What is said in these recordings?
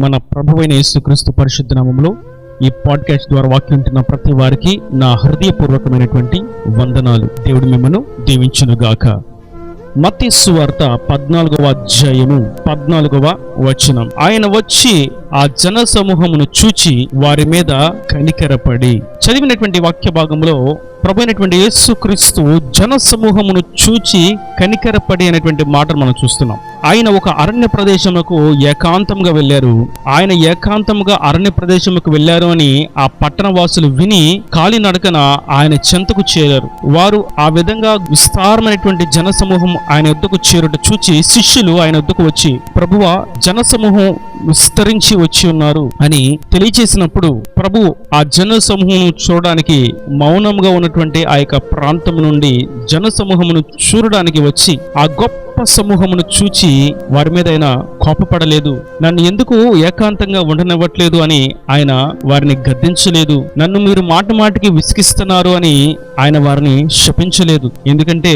మన ప్రభువైన యేసుక్రీస్తు పరిశుద్ధ నామములో ఈ పాడ్కాస్ట్ ద్వారా వాక్యం వింటున్న ప్రతి వారికి నా హృదయపూర్వకమైనటువంటి వందనాలు. దేవుడు మిమ్మను దీవించునుగాక. మత్తయి సువార్త 14వ అధ్యాయము 14వ వచనం. ఆయన వచ్చి ఆ జన సమూహమును చూచి వారి మీద కనికరపడి. చదివినటువంటి వాక్య భాగంలో ప్రభు అయినటువంటి యేసుక్రీస్తు జన సమూహమును చూచి కనికరపడి అనేటువంటి మాటను మనం చూస్తున్నాం. ఆయన ఒక అరణ్య ప్రదేశముకు ఏకాంతంగా వెళ్ళారు. ఆయన ఏకాంతంగా అరణ్య ప్రదేశముకు వెళ్ళారు అని ఆ పట్టణ వాసులు విని కాలినడకన ఆయన చెంతకు చేరారు. వారు ఆ విధంగా విస్తారమైనటువంటి జన సమూహం ఆయన యొద్దకు చేరుట చూచి శిష్యులు ఆయన యొద్దకు వచ్చి, ప్రభువా, జన సమూహం విస్తరించి వచ్చి ఉన్నారు అని తెలియచేసినప్పుడు ప్రభు ఆ జన సమూహం చూడడానికి మౌనంగా ఉన్నటువంటి ఆ యొక్క ప్రాంతం నుండి జన సమూహమును చూడడానికి వచ్చి ఆ గొప్ప సమూహమును చూచి వారి మీద ఆయన కోపపడలేదు. నన్ను ఎందుకు ఏకాంతంగా ఉండనివ్వట్లేదు అని ఆయన వారిని గద్దించలేదు. నన్ను మీరు మాటికి విసిగిస్తున్నారు అని ఆయన వారిని శపించలేదు. ఎందుకంటే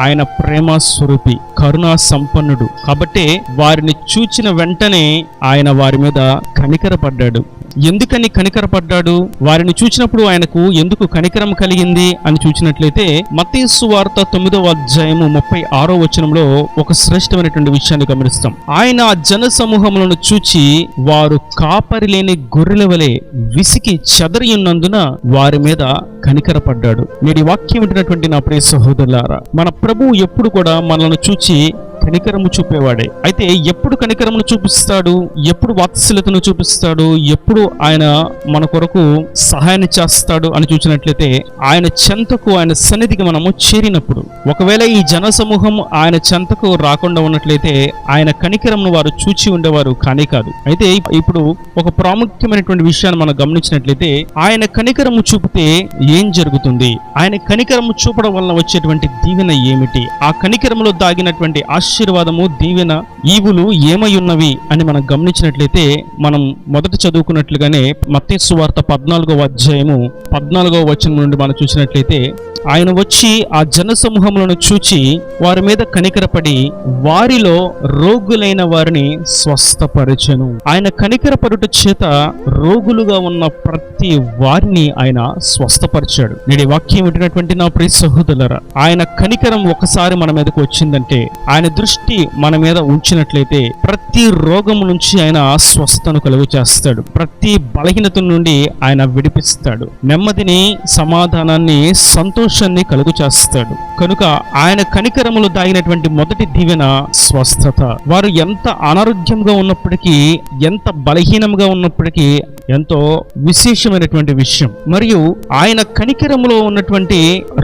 ఆయన ప్రేమ స్వరూపి, కరుణా సంపన్నుడు. కాబట్టి వారిని చూచిన వెంటనే ఆయన వారి మీద కనికరపడ్డాడు. ఎందుకని కనికరపడ్డాడు? వారిని చూచినప్పుడు ఆయనకు ఎందుకు కనికరం కలిగింది అని చూసినట్లయితే మత్తయి సువార్త 9వ అధ్యాయము 36వ వచనంలో ఒక శ్రేష్టమైనటువంటి విషయాన్ని గమనిస్తాం. ఆయన ఆ జన సమూహములను చూచి వారు కాపరి లేని గొర్రెల వలె విసికి చెదరి ఉన్నందున వారి మీద కనికరపడ్డాడు. నేటి వాక్యం వింటున్నటువంటి నా ప్రియ సహోదరులారా, మన ప్రభువు ఎప్పుడు కూడా మనల్ని చూచి కనికరము చూపేవాడే. అయితే ఎప్పుడు కనికరమును చూపిస్తాడు, ఎప్పుడు వాత్సల్యతను చూపిస్తాడు, ఎప్పుడు ఆయన మన కొరకు సహాయాన్ని చేస్తాడు అని చూసినట్లయితే ఆయన చెంతకు, ఆయన సన్నిధికి మనము చేరినప్పుడు. ఒకవేళ ఈ జన సమూహం ఆయన చెంతకు రాకుండా ఉన్నట్లయితే ఆయన కనికరమును వారు చూచి ఉండేవారు కానీ కాదు. అయితే ఇప్పుడు ఒక ప్రాముఖ్యమైనటువంటి విషయాన్ని మనం గమనించినట్లయితే ఆయన కనికరము చూపితే ఏం జరుగుతుంది, ఆయన కనికరము చూపడం వలన వచ్చేటువంటి దీవెన ఏమిటి, ఆ కనికరములో దాగినటువంటి ఆశీర్వాదము, దీవెన, ఈవులు ఏమై ఉన్నవి అని మనం గమనించినట్లయితే మనం మొదట చదువుకున్నట్లుగానే మత్తయి సువార్త 14వ అధ్యాయము 14వ వచనం నుండి మనం చూసినట్లయితే ఆయన వచ్చి ఆ జన సమూహములను చూచి వారి మీద కనికరపడి వారిలో రోగులైన వారిని స్వస్థపరచెను. ఆయన కనికరపడుట చేత రోగులుగా ఉన్న ప్రతి వారిని ఆయన స్వస్థపరిచాడు. నేటి వాక్యం వింటున్నటువంటి నా ప్రియ సహోదరులారా, ఆయన కనికరం ఒకసారి మన మీదకు వచ్చిందంటే, ఆయన దృష్టి మన మీద ఉంచినట్లయితే ప్రతి రోగము నుంచి ఆయన స్వస్థతను కలుగు చేస్తాడు. ప్రతి బలహీనత నుండి ఆయన విడిపిస్తాడు. నెమ్మదిని, సమాధానాన్ని, సంతోషాన్ని కలుగు చేస్తాడు. కనుక ఆయన కనికరములు దాగినటువంటి మొదటి దీవెన స్వస్థత. వారు ఎంత అనారోగ్యంగా ఉన్నప్పటికీ, ఎంత బలహీనంగా ఉన్నప్పటికీ ఎంతో విశేషమైనటువంటి విషయం. మరియు ఆయన కనికరములో ఉన్నటువంటి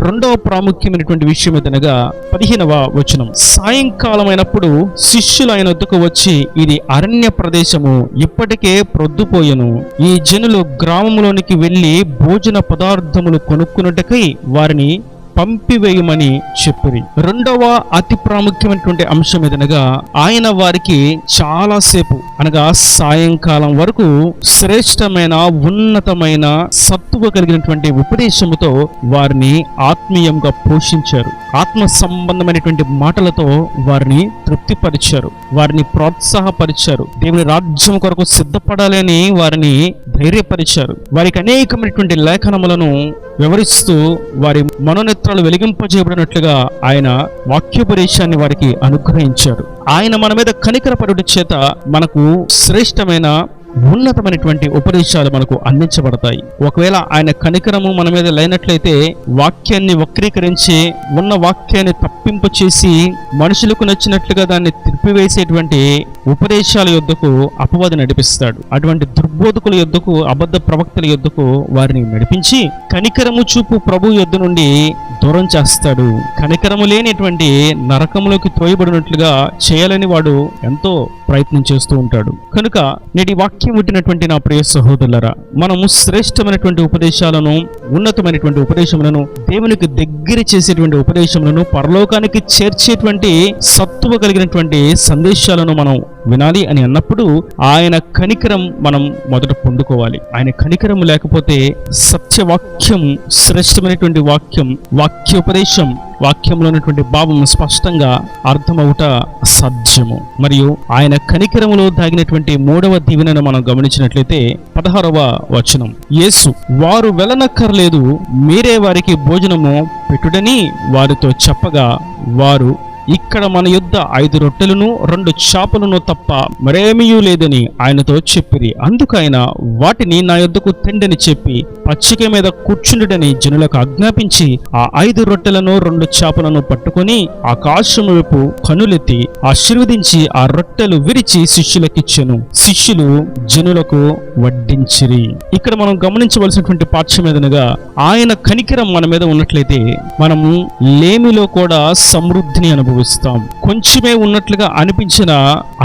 రెండవ ప్రాముఖ్యమైనటువంటి విషయం ఏదనగా 15వ వచనం. సాయంకాలం అయినప్పుడు శిష్యులు ఆయన వద్దకు వచ్చి, ఇది అరణ్య ప్రదేశము, ఇప్పటికే ప్రొద్దుపోయెను. ఈ జనులు గ్రామంలోనికి వెళ్లి భోజన పదార్థములు కొనుక్కున్నట్టుకై వారిని పంపివేయమని చెప్పిరి. రెండవ అతి ప్రాముఖ్యమైనటువంటి అంశం ఏదనగా ఆయన వారికి చాలాసేపు అనగా సాయంకాలం వరకు శ్రేష్టమైన, ఉన్నతమైన, సత్తువ కలిగినటువంటి ఉపదేశముతో వారిని ఆత్మీయంగా పోషించారు. ఆత్మ సంబంధమైనటువంటి మాటలతో వారిని తృప్తిపరిచారు, వారిని ప్రోత్సాహపరిచారు. దేవుని రాజ్యం కొరకు సిద్ధపడాలని వారిని ధైర్యపరిచారు. వారికి అనేకమైనటువంటి లేఖనములను వివరిస్తూ వారి మనోనేత్రాలు వెలిగింపజేయబడినట్లుగా ఆయన వాక్యోపదేశాన్ని వారికి అనుగ్రహించారు. ఆయన మన మీద కనికరపడుట చేత మనకు శ్రేష్టమైన, ఉన్నతమైనటువంటి ఉపదేశాలు మనకు అందించబడతాయి. ఒకవేళ ఆయన కనికరము మన మీద లేనట్లయితే వాక్యాన్ని వక్రీకరించి, ఉన్న వాక్యాన్ని తప్పింపు చేసి మనుషులకు నచ్చినట్లుగా దాన్ని తిప్పివేసేటువంటి ఉపదేశాల యొద్దకు అపవాది నడిపిస్తాడు. అటువంటి దుర్బోధకుల యొద్దకు, అబద్ధ ప్రవక్తల యొద్దకు వారిని నడిపించి కనికరము చూపు ప్రభు యొద్ద నుండి దూరం చేస్తాడు. కనికరము లేనిటువంటి నరకములోకి తోయబడినట్లుగా చేయాలని వాడు ఎంతో ప్రయత్నం చేస్తూ ఉంటాడు. కనుక నేటి వాక్యం వింటున్నటువంటి నా ప్రియ సహోదరులారా, మనము శ్రేష్టమైనటువంటి ఉపదేశాలను, ఉన్నతమైనటువంటి ఉపదేశములను, దేవునికి దగ్గర చేసేటువంటి ఉపదేశములను, పరలోకానికి చేర్చేటువంటి సత్తువ కలిగినటువంటి సందేశాలను మనం వినాలి అని అన్నప్పుడు ఆయన కనికరం మనం మొదట పొందుకోవాలి. ఆయన కనికరం లేకపోతే సత్యవాక్యం, శ్రేష్టమైనటువంటి వాక్యం, వాక్యోపదేశం వాక్యంలో ఉన్నటువంటి భావం స్పష్టంగా అర్థమవుట సాధ్యము. మరియు ఆయన కనికరములో దాగినటువంటి 3వ దీవెనను మనం గమనించినట్లయితే 16వ వచనం, యేసు వారు వెళ్ళనక్కర్లేదు, మీరే వారికి భోజనము పెట్టుడని వారితో చెప్పగా, వారు ఇక్కడ మన యొద్ద 5 రొట్టెలను 2 చేపలను తప్ప మరేమీయూ లేదని ఆయనతో చెప్పిరి. అందుకైన వాటిని నా యొద్దకు తెండని చెప్పి పచ్చిక మీద కూర్చుండుడని జనులకు ఆజ్ఞాపించి ఆ 5 రొట్టెలను 2 చేపలను పట్టుకొని ఆకాశము వైపు కనులెత్తి ఆశీర్వదించి ఆ రొట్టెలు విరిచి శిష్యులకిచ్చెను. శిష్యులు జనులకు వడ్డించిరి. ఇక్కడ మనం గమనించవలసినటువంటి పాఠ్యం ఏదనగా, ఆయన కనికరం మన మీద ఉన్నట్లయితే మనము లేమిలో కూడా సమృద్ధిని అనుభవిస్తాం. కొంచెమే ఉన్నట్లుగా అనిపించిన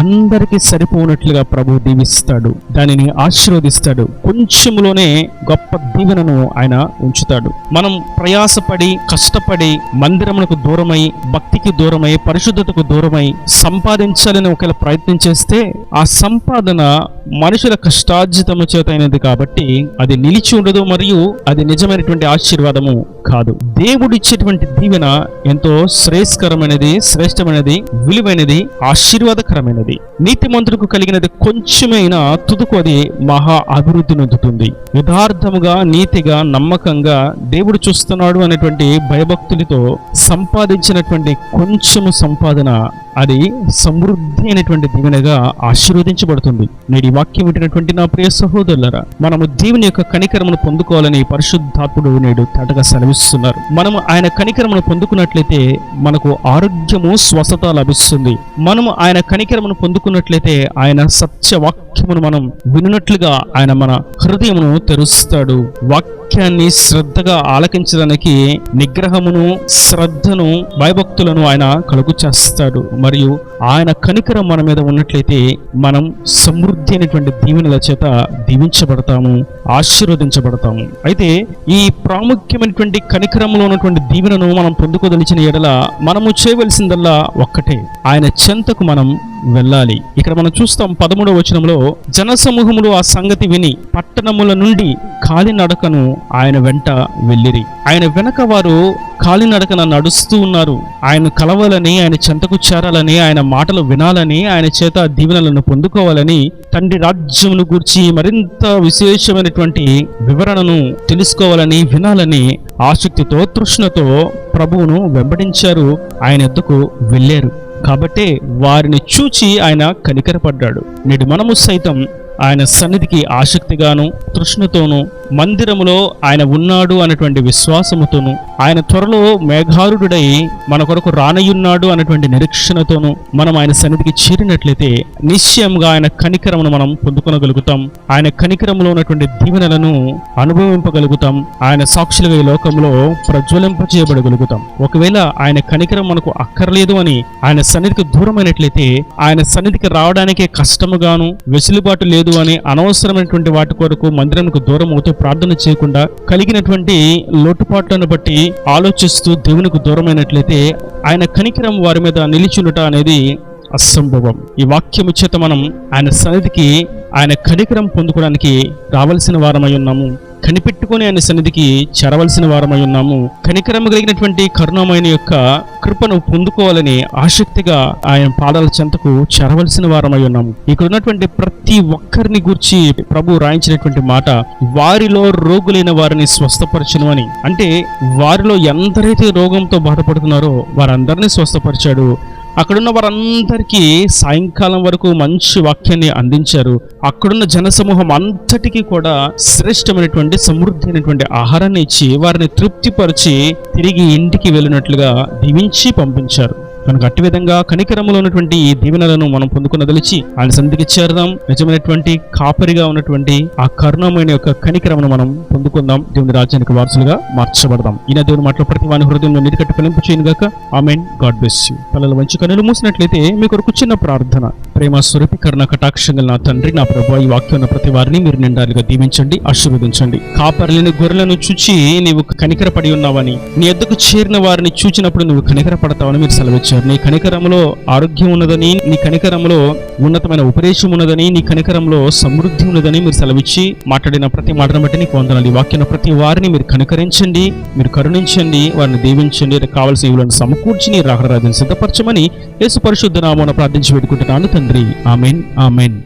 అందరికీ సరిపోనట్లుగా ప్రభు దీవిస్తాడు, దానిని ఆశీర్వదిస్తాడు. కొంచెములోనే గొప్ప దీవెనను ఆయన ఉంచుతాడు. మనం ప్రయాసపడి కష్టపడి మందిరమునకు దూరమై, భక్తికి దూరమై, పరిశుద్ధతకు దూరమై సంపాదించాలని ఒకవేళ ప్రయత్నం చేస్తే ఆ సంపాదన మనుషుల కష్టార్జితము చేత అయినది కాబట్టి అది నిలిచి ఉండదు, మరియు అది నిజమైనటువంటి ఆశీర్వాదము కాదు. దేవుడిచ్చేటువంటి దీవెన ఎంతో శ్రేయస్కరమైనది, శ్రేష్టమైనది, విలువైనది, ఆశీర్వాదకరమైనది. నీతిమంతులకు కలిగినది కొంచెమైనా తుదుకు అది మహా అభివృద్ధి నొందుతుంది. యథార్థముగా, నీతిగా, నమ్మకంగా దేవుడు చూస్తున్నాడు అనేటువంటి భయభక్తులతో సంపాదించినటువంటి కొంచెము సంపాదన అది సమృద్ధి అయినటువంటి దీవెనగా ఆశీర్వదించబడుతుంది. నేటి వాక్యం వింటున్నటువంటి నా ప్రియ సహోదరులారా, మనము దేవుని యొక్క కనికరమును పొందుకోవాలని పరిశుద్ధాత్ముడు నేడు తేటగా సెలవిస్తున్నారు. మనము ఆయన కనికరమును పొందుకున్నట్లయితే మనకు ఆరోగ్యము, స్వస్థత లభిస్తుంది. మనము ఆయన కనికరమును పొందుకున్నట్లయితే ఆయన సత్యవాక్యమును మనం వినున్నట్లుగా ఆయన మన హృదయమును తెరుస్తాడు. వాక్యాన్ని శ్రద్ధగా ఆలకించడానికి నిగ్రహమును, శ్రద్ధను, భయభక్తులను ఆయన కలుగు చేస్తాడు. మరియు ఆయన కనికరం మన మీద ఉన్నట్లయితే మనం సమృద్ధి అయినటువంటి దీవెనల చేత దీవించబడతాము, ఆశీర్వదించబడతాము. అయితే ఈ ప్రాముఖ్యమైనటువంటి కనికరంలో ఉన్నటువంటి దీవెనను మనం పొందుకోదలిచిన ఎడల మనము చేయవలసిందల్లా ఒక్కటే, ఆయన చెంతకు మనం వెళ్ళాలి. ఇక్కడ మనం చూస్తాం 13వ వచనంలో, జనసమూహములు ఆ సంగతి విని పట్టణముల నుండి కాలినడకను ఆయన వెంట వెళ్ళిరి. ఆయన వెనక వారు కాలినడకన నడుస్తూ ఉన్నారు. ఆయన కలవాలని, ఆయన చెంతకు చేరాలని, ఆయన మాటలు వినాలని, ఆయన చేత దీవెనలను పొందుకోవాలని, తండ్రి రాజ్యమును గూర్చి మరింత విశేషమైనటువంటి వివరణను తెలుసుకోవాలని, వినాలని ఆసక్తితో, తృష్ణతో ప్రభువును వెంబడించారు, ఆయన యొద్దకు వెళ్ళారు. కాబట్టే వారిని చూచి ఆయన కనికరపడ్డాడు. నేడు మనము సైతం ఆయన సన్నిధికి ఆసక్తిగాను, తృష్ణతోనూ, మందిరములో ఆయన ఉన్నాడు అనేటువంటి విశ్వాసముతోనూ, ఆయన త్వరలో మేఘారుడై మన కొరకు రానయ్యున్నాడు అనేటువంటి నిరీక్షణతోనూ మనం ఆయన సన్నిధికి చేరినట్లయితే నిశ్చయంగా ఆయన కనికరమును మనం పొందుకొనగలుగుతాం. ఆయన కనికరములో ఉన్నటువంటి దీవెనలను అనుభవింపగలుగుతాం. ఆయన సాక్షులుగా ఈ లోకంలో ప్రజ్వలింపజేయబడగలుగుతాం. ఒకవేళ ఆయన కనికరం మనకు అక్కర్లేదు అని ఆయన సన్నిధికి దూరమైనట్లయితే, ఆయన సన్నిధికి రావడానికే కష్టముగాను, వెసులుబాటు లేదు అని అనవసరమైనటువంటి వాటి కొరకు మందిరంకు దూరం అవుతూ ప్రార్థన చేయకుండా కలిగినటువంటి లోటుపాట్లను బట్టి ఆలోచిస్తూ దేవునికి దూరమైనట్లయితే ఆయన కనికరం వారి మీద నిలిచుండుట అనేది అసంభవం. ఈ వాక్యము చేత మనం ఆయన సన్నిధికి, ఆయన కనికరం పొందుకోవడానికి రావాల్సిన వారమై ఉన్నాము. కనిపెట్టుకుని ఆయన సన్నిధికి చేరవలసిన వారమై ఉన్నాము. కనికరం కలిగినటువంటి కరుణమైన యొక్క కృపను పొందుకోవాలని ఆసక్తిగా ఆయన పాదాల చెంతకు చేరవలసిన వారమై ఉన్నాము. ఇక్కడ ఉన్నటువంటి ప్రతి ఒక్కరిని గూర్చి ప్రభు రాయించినటువంటి మాట, వారిలో రోగులైన వారిని స్వస్థపరచును అని. అంటే వారిలో ఎందరైతే రోగంతో బాధపడుతున్నారో వారందరినీ స్వస్థపరిచాడు. అక్కడున్న వారందరికీ సాయంకాలం వరకు మంచి వాక్యాన్ని అందించారు. అక్కడున్న జనసమూహం అంతటికీ కూడా శ్రేష్టమైనటువంటి, సమృద్ధి అయినటువంటి ఆహారాన్ని ఇచ్చి వారిని తృప్తిపరిచి తిరిగి ఇంటికి వెళ్ళినట్లుగా దీవించి పంపించారు. కనుక అట్టి విధంగా కనికరములో ఉన్నటువంటి ఈ దీవెనలను మనం పొందుకున్నదలిచి ఆయన సన్నిధికి చేరదాం. నిజమైనటువంటి కాపరిగా ఉన్నటువంటి ఆ కరుణమైన యొక్క కనికరమును మనం పొందుకుందాం. దేవుని రాజ్యానికి వారసులుగా మార్చబడదాం. ఈయన దేవుని మాటలు ప్రతి వాని హృదయంలో నీటికట్టు ఫలింపు చేయను గాక. ఆమేన్. God bless you. పిల్లలు మంచి కన్నులు మూసినట్లయితే మీ కొరకు చిన్న ప్రార్థన. ప్రేమ స్వరూపి, కరుణ కటాక్షంగా నా తండ్రి, నా ప్రభువా, ఈ వాక్యం ఉన్న ప్రతి వారిని మీరు నిండాలుగా దీవించండి, ఆశీర్వదించండి. కాపరిని గొర్రెలను చూచి నీవు కనికరపడి ఉన్నావని, నీ యొద్దకు చేరిన వారిని చూచినప్పుడు నువ్వు కనికరపడతావని మీరు సెలవిచ్చారు. సెలవిచ్చారు. నీ కనికరములో ఆరోగ్యం ఉన్నదని, నీ కనికరములో ఉన్నతమైన ఉపదేశం ఉన్నదని, నీ కనికరంలో సమృద్ధి ఉన్నదని మీరు సెలవిచ్చి మాట్లాడిన ప్రతి మాటను బట్టి నీకు వందనాలు. ఈ వాక్యం ప్రతి వారిని మీరు కనికరించండి, మీరు కరుణించండి, వారిని దీవించండి, కావాల్సిన ఇవులను సమకూర్చి నీ రాకడ రాజ్యాన్ని సిద్ధపరచమని యేసు పరిశుద్ధ నామమున ప్రార్థించి పెట్టుకుంటున్నాను తండ్రి. ఆమేన్, ఆమేన్.